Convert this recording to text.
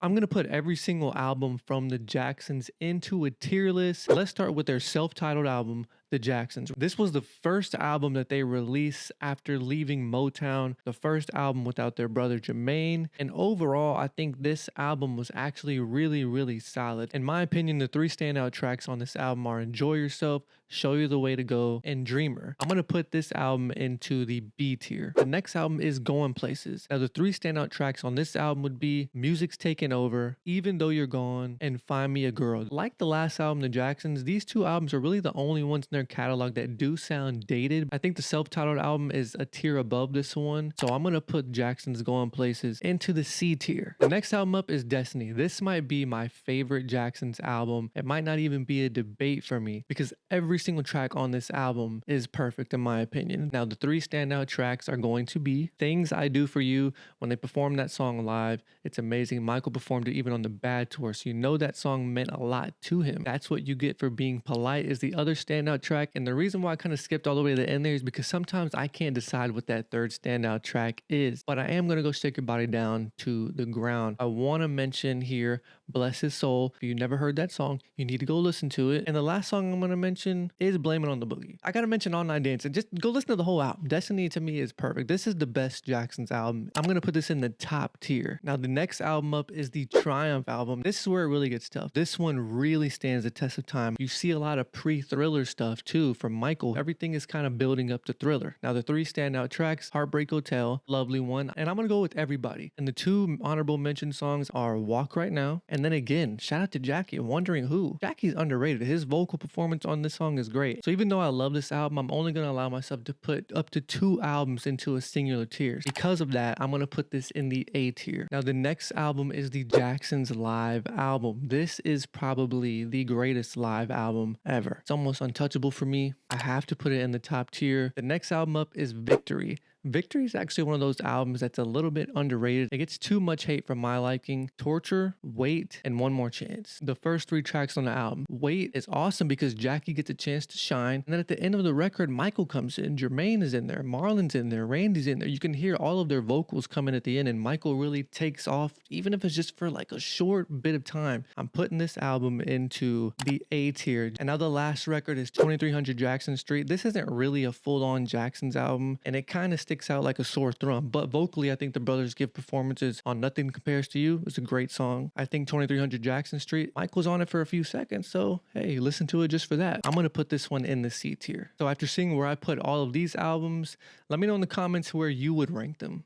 I'm gonna put every single album from the Jacksons into a tier list. Let's start with their self-titled album, The Jacksons. This was the first album that they released after leaving Motown, the first album without their brother Jermaine. And overall, I think this album was actually really, really solid. In my opinion, the three standout tracks on this album are Enjoy Yourself, Show You the Way to Go, and Dreamer. I'm gonna put this album into the B tier. The next album is Going Places. Now, the three standout tracks on this album would be Music's Taking Over, Even Though You're Gone, and Find Me a Girl. Like the last album, The Jacksons, these two albums are really the only ones in their catalog that do sound dated. I think the self-titled album is a tier above this one, so I'm gonna put Jackson's Going Places into the C tier. The next album up is Destiny. This might be my favorite Jackson's album. It might not even be a debate for me because every single track on this album is perfect in my opinion. Now, the three standout tracks are going to be Things I Do For You. When they performed that song live, it's amazing. Michael performed it even on the Bad tour, so you know that song meant a lot to him. That's What You Get for Being Polite is the other standout track, and the reason why I kind of skipped all the way to the end there is because sometimes I can't decide what that third standout track is, but I am going to go Shake Your Body Down to the Ground. I want to mention here Bless His Soul. If you never heard that song, you need to go listen to it. And the last song I'm going to mention is Blame It on the Boogie. I got to mention All Night Dancing. Just go listen to the whole album. Destiny to me is perfect. This is the best Jackson's album. I'm going to put this in the top tier. Now, the next album up is the Triumph album. This is where it really gets tough. This one really stands the test of time. You see a lot of pre-Thriller stuff too from Michael. Everything is kind of building up to Thriller. Now, the three standout tracks, Heartbreak Hotel, Lovely One, and I'm going to go with Everybody. And the two honorable mention songs are Walk Right Now, and then again, shout out to Jackie, Wondering Who. Jackie's underrated. His vocal performance on this song is great. So even though I love this album, I'm only going to allow myself to put up to two albums into a singular tier. Because of that, I'm going to put this in the A tier. Now, the next album is the Jacksons live album. This is probably the greatest live album ever. It's almost untouchable for me. I have to put it in the top tier. The next album up is Victory. Victory is actually one of those albums that's a little bit underrated. It gets too much hate for my liking. Torture, Wait, and One More Chance. The first three tracks on the album. Wait is awesome because Jackie gets a chance to shine. And then at the end of the record, Michael comes in. Jermaine is in there. Marlon's in there. Randy's in there. You can hear all of their vocals coming at the end, and Michael really takes off, even if it's just for like a short bit of time. I'm putting this album into the A tier. And now the last record is 2300 Jackson Street. This isn't really a full-on Jackson's album, and it kind of sticks out like a sore thumb, but vocally I think the brothers give performances on Nothing Compares to You. It's a great song. I think 2300 Jackson Street, Michael's on it for a few seconds, so hey, listen to it just for that. I'm gonna put this one in the C tier. So after seeing where I put all of these albums, let me know in the comments where you would rank them.